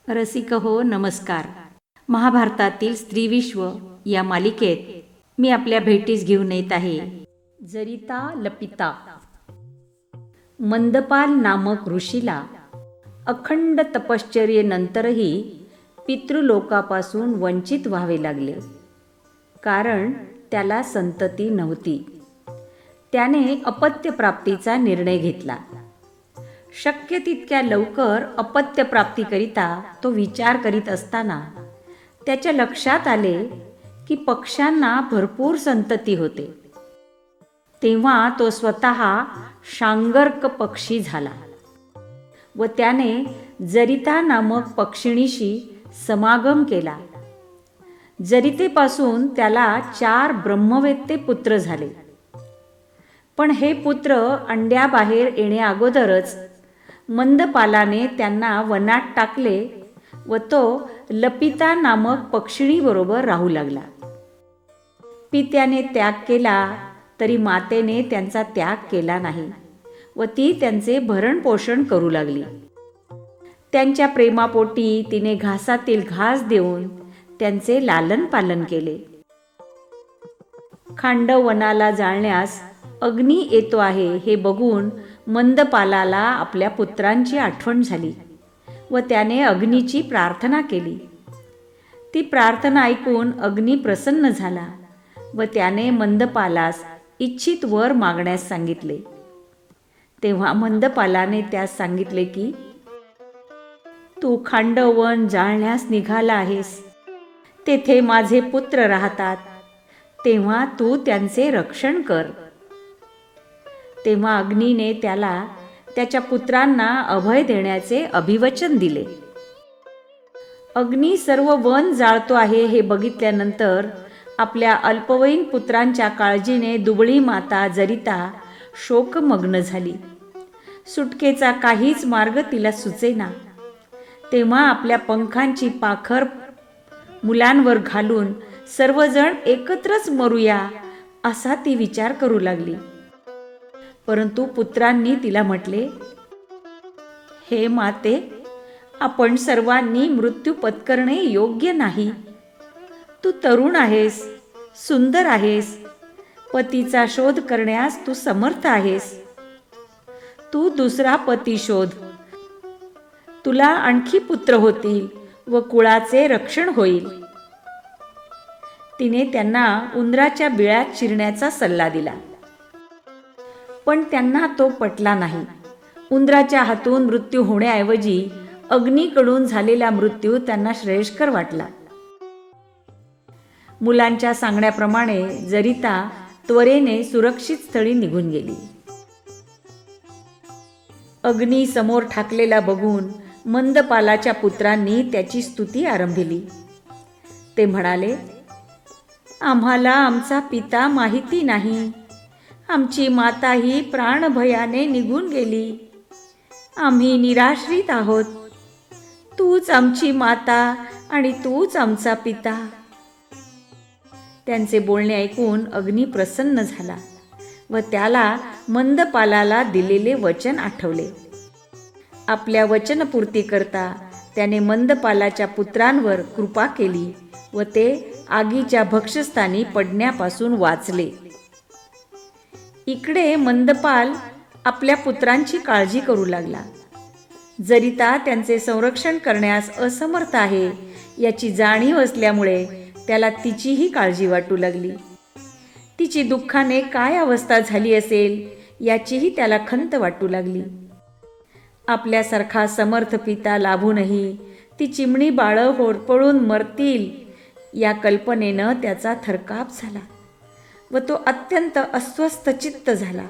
रसिक हो नमस्कार. महाभारतातील स्त्रीविश्व या मालिकेत मी आपल्या भेटीस घेऊन येत आहे जरिता लपिता. मंदपाल नामक ऋषीला अखंड तपश्चर्येनंतरही पितृलोकापासून वंचित व्हावे लागले, कारण त्याला संतती नव्हती. त्याने अपत्यप्राप्तीचा निर्णय घेतला. शक्य तितक्या लवकर अपत्यप्राप्तीकरिता तो विचार करीत असताना त्याच्या लक्षात आले की पक्ष्यांना भरपूर संतती होते. तेव्हा तो स्वतः शांगर्क पक्षी झाला व त्याने जरिता नामक पक्षिणीशी समागम केला. जरितेपासून त्याला 4 ब्रह्मवेत्ते पुत्र झाले. पण हे पुत्र अंड्याबाहेर येण्या अगोदरच मंदपालाने त्यांना वनात टाकले व तो लपिता नामक पक्षिणीबरोबर राहू लागला. पित्याने त्याग केला तरी मातेने त्यांचा त्याग केला नाही व ती त्यांचे भरणपोषण करू लागली. त्यांच्या प्रेमापोटी तिने घासातील घास देऊन त्यांचे लालन पालन केले. खांडव वनाला जाळण्यास अग्नी येतो आहे हे बघून मंदपालाला आपल्या पुत्रांची आठवण झाली व त्याने अग्नीची प्रार्थना केली. ती प्रार्थना ऐकून अग्नी प्रसन्न झाला व त्याने मंदपालास इच्छित वर मागण्यास सांगितले. तेव्हा मंदपालाने त्यास सांगितले की तू खांडवन जाळण्यास निघाला आहेस. तेथे माझे पुत्र राहतात, तेव्हा तू त्यांचे रक्षण कर. तेव्हा अग्नीने त्याला त्याच्या पुत्रांना अभय देण्याचे अभिवचन दिले. अग्नी सर्व वन जाळतो आहे हे बघितल्यानंतर आपल्या अल्पवयीन पुत्रांच्या काळजीने दुबळी माता जरिता शोकमग्न झाली. सुटकेचा काहीच मार्ग तिला सुचेना. तेव्हा आपल्या पंखांची पाखर मुलांवर घालून सर्वजण एकत्रच मरूया असा ती विचार करू लागली. परंतु पुत्रांनी तिला म्हटले, हे माते, आपण सर्वांनी मृत्यू पत्करणे योग्य नाही. तू तरुण आहेस, सुंदर आहेस, पतीचा शोध करण्यास तू समर्थ आहेस. तू दुसरा पती शोध. तुला आणखी पुत्र होतील व कुळाचे रक्षण होईल. तिने त्यांना उंदराच्या बिळात शिरण्याचा सल्ला दिला, पण त्यांना तो पटला नाही. उंदराच्या हातून मृत्यू होण्याऐवजी अग्नीकडून झालेला मृत्यू त्यांना श्रेयस्कर वाटला. मुलांच्या सांगण्याप्रमाणे जरिता त्वरेने सुरक्षित स्थळी निघून गेली. अग्नी समोर ठाकलेला बघून मंदपालाच्या पुत्रांनी त्याची स्तुती आरंभिली. ते म्हणाले, आम्हाला आमचा पिता माहिती नाही. आमची माताही प्राणभयाने निघून गेली. आम्ही निराश्रित आहोत. तूच आमची माता आणि तूच आमचा पिता. त्यांचे बोलणे ऐकून अग्नी प्रसन्न झाला व त्याला मंदपालाला दिलेले वचन आठवले. आपल्या वचनपूर्तीकरता त्याने मंदपालाच्या पुत्रांवर कृपा केली व ते आगीच्या भक्षस्थानी पडण्यापासून वाचले. इकडे मंदपाल आपल्या पुत्रांची काळजी करू लागला. जरिता त्यांचे संरक्षण करण्यास असमर्थ आहे याची जाणीव असल्यामुळे त्याला तिचीही काळजी वाटू लागली. तिची दुःखाने काय अवस्था झाली असेल याचीही त्याला खंत वाटू लागली. आपल्यासारखा समर्थ पिता लाभूनही ती चिमणी बाळं होरपळून मरतील या कल्पनेनं त्याचा थरकाप झाला व तो अत्यंत अस्वस्थ चित्त झाला.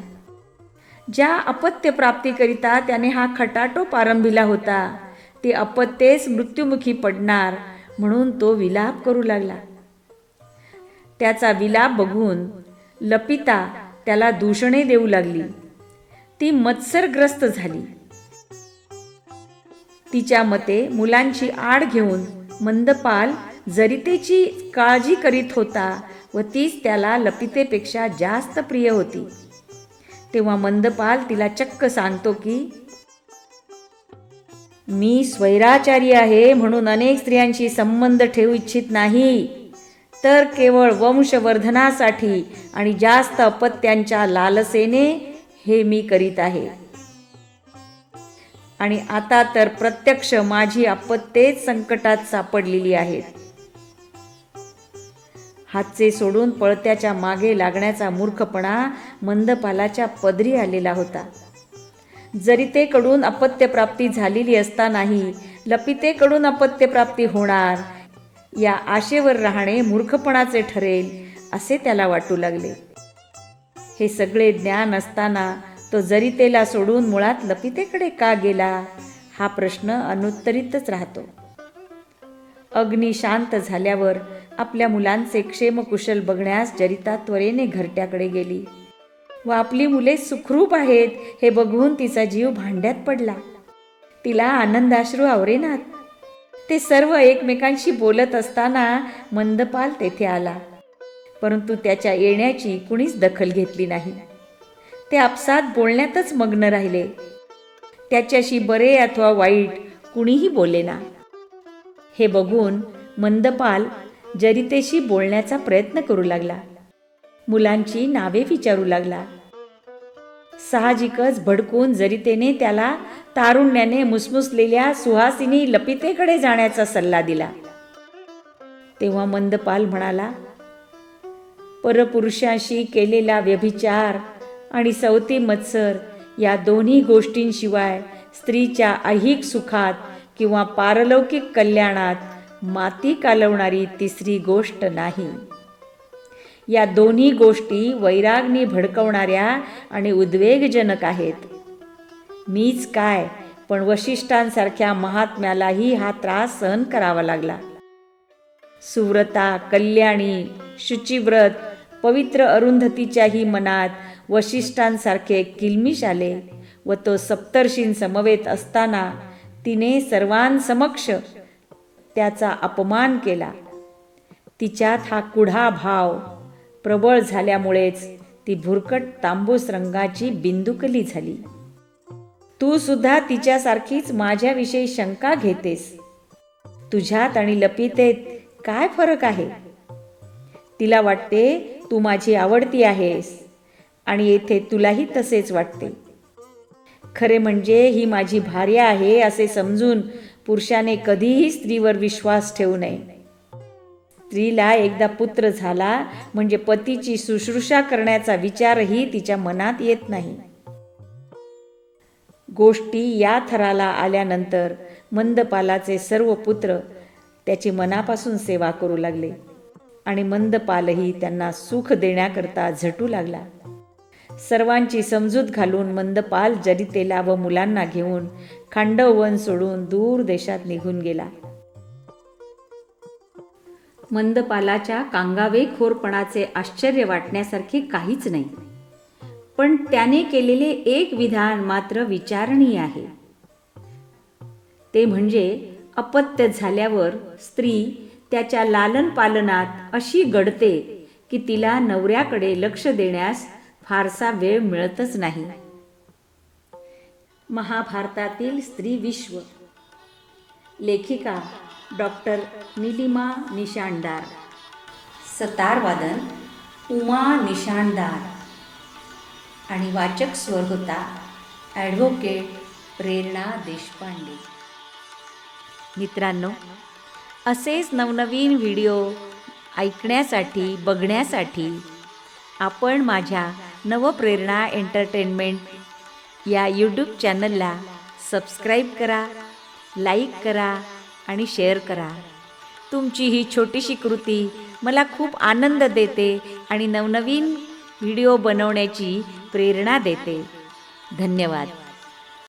ज्या अपत्यप्राप्तीकरिता त्याने हा खटाटोप आरंभिला होता ते अपत्येच मृत्युमुखी पडणार म्हणून तो विलाप करू लागला. त्याचा विलाप बघून लपिता त्याला दूषणे देऊ लागली. ती मत्सरग्रस्त झाली. तिच्या मते मुलांची आड घेऊन मंदपाल जरितेची काळजी करीत होता व तीच त्याला लपितेपेक्षा जास्त प्रिय होती. तेव्हा मंदपाल तिला चक्क सांगतो की मी स्वैराचारी आहे म्हणून अनेक स्त्रियांशी संबंध ठेवू इच्छित नाही, तर केवळ वंशवर्धनासाठी आणि जास्त अपत्यांच्या लालसेने हे मी करीत आहे. आणि आता तर प्रत्यक्ष माझी अपत्येच संकटात सापडलेली आहेत. हातचे सोडून पळत्याच्या मागे लागण्याचा मूर्खपणा मंदपालाच्या पदरी आलेला होता. जरितेकडून अपत्यप्राप्ती झालेली असतानाही लपितेकडून अपत्यप्राप्ती होणार या आशेवर राहणे मूर्खपणाचे ठरेल असे त्याला वाटू लागले. हे सगळे ज्ञान असताना तो जरितेला सोडून मुळात लपितेकडे का गेला हा प्रश्न अनुत्तरितच राहतो. अग्नी शांत झाल्यावर आपल्या मुलांचे क्षेमकुशल बघण्यास जरिता त्वरेने घरट्याकडे गेली व आपली मुले सुखरूप आहेत हे बघून तिचा जीव भांड्यात पडला. तिला आनंदाश्रू आवरेनात. ते सर्व एकमेकांशी बोलत असताना मंदपाल तेथे आला, परंतु त्याच्या येण्याची कुणीच दखल घेतली नाही. ते आपसात बोलण्यातच मग्न राहिले. त्याच्याशी बरे अथवा वाईट कुणीही बोलेना. हे बघून मंदपाल जरितेशी बोलण्याचा प्रयत्न करू लागला. मुलांची नावे विचारू लागला. साहजिकच भडकून जरितेने त्याला तारुण्याने मुसमुसलेल्या सुहासिनी लपितेकडे जाण्याचा सल्ला दिला. तेव्हा मंदपाल म्हणाला, परपुरुषाशी केलेला व्यभिचार आणि सवती मत्सर या दोन्ही गोष्टींशिवाय स्त्रीच्या ऐहिक सुखात किंवा पारलौकिक कल्याणात माती कालवणारी तिसरी गोष्ट नाही. या दोन्ही गोष्टी वैराग्नी भडकवणाऱ्या आणि उद्वेगजनक आहेत. मीच काय, पण वशिष्ठांसारख्या महात्म्यालाही हा त्रास सहन करावा लागला. सुव्रता, कल्याणी, शुचिव्रत, पवित्र अरुंधतीच्याही मनात वशिष्ठांसारखे किलमिश आले व तो सप्तर्षींसमवेत असताना तिने सर्वांसमक्ष त्याचा अपमान केला. तिच्यात हा कुढा भाव प्रबळ झाल्यामुळेच ती भुरकट तांबूस रंगाची बिंदुकली झाली. तू सुद्धा तिच्यासारखीच माझ्याविषयी शंका घेतेस. तुझ्यात आणि लपितेत काय फरक आहे? तिला वाटते तू माझी आवडती आहेस आणि येथे तुलाही तसेच वाटते. खरे म्हणजे ही माझी भार्या आहे असे समजून पुरुषाने कधीही स्त्रीवर विश्वास ठेवू नये. स्त्रीला एकदा पुत्र झाला म्हणजे पतीची शुश्रूषा करण्याचा विचारही तिच्या मनात येत नाही. गोष्टी या थराला आल्यानंतर मंदपालाचे सर्व पुत्र त्याची मनापासून सेवा करू लागले आणि मंदपालही त्यांना सुख देण्याकरता झटू लागला. सर्वांची समजूत घालून मंदपाल जरितेला व मुलांना घेऊन खांडववन सोडून दूर देशात निघून गेला. मंदपालाच्या कांगावेखोरपणाचे आश्चर्य वाटण्यासारखे काहीच नाही, पण त्याने केलेले एक विधान मात्र विचारणीय आहे. ते म्हणजे अपत्य झाल्यावर स्त्री त्याच्या लालन पालनात अशी गळते की तिला नवऱ्याकडे लक्ष देण्यास फारसा वेळ मिळतच नाही. महाभारतातील स्त्री विश्व. लेखिका डॉक्टर नीलिमा निशाणदार. सतारवादन उमा निशाणदार आणि वाचक स्वर होता ॲडव्होकेट प्रेरणा देशपांडे. मित्रांनो, असेच नवनवीन व्हिडिओ ऐकण्यासाठी बघण्यासाठी आपण माझ्या नवप्रेरणा एंटरटेनमेंट या यूट्यूब चॅनलला सबस्क्राईब करा, लाईक करा आणि शेअर करा. तुमची ही छोटीशी कृती मला खूप आनंद देते आणि नवनवीन व्हिडिओ बनवण्याची प्रेरणा देते. धन्यवाद.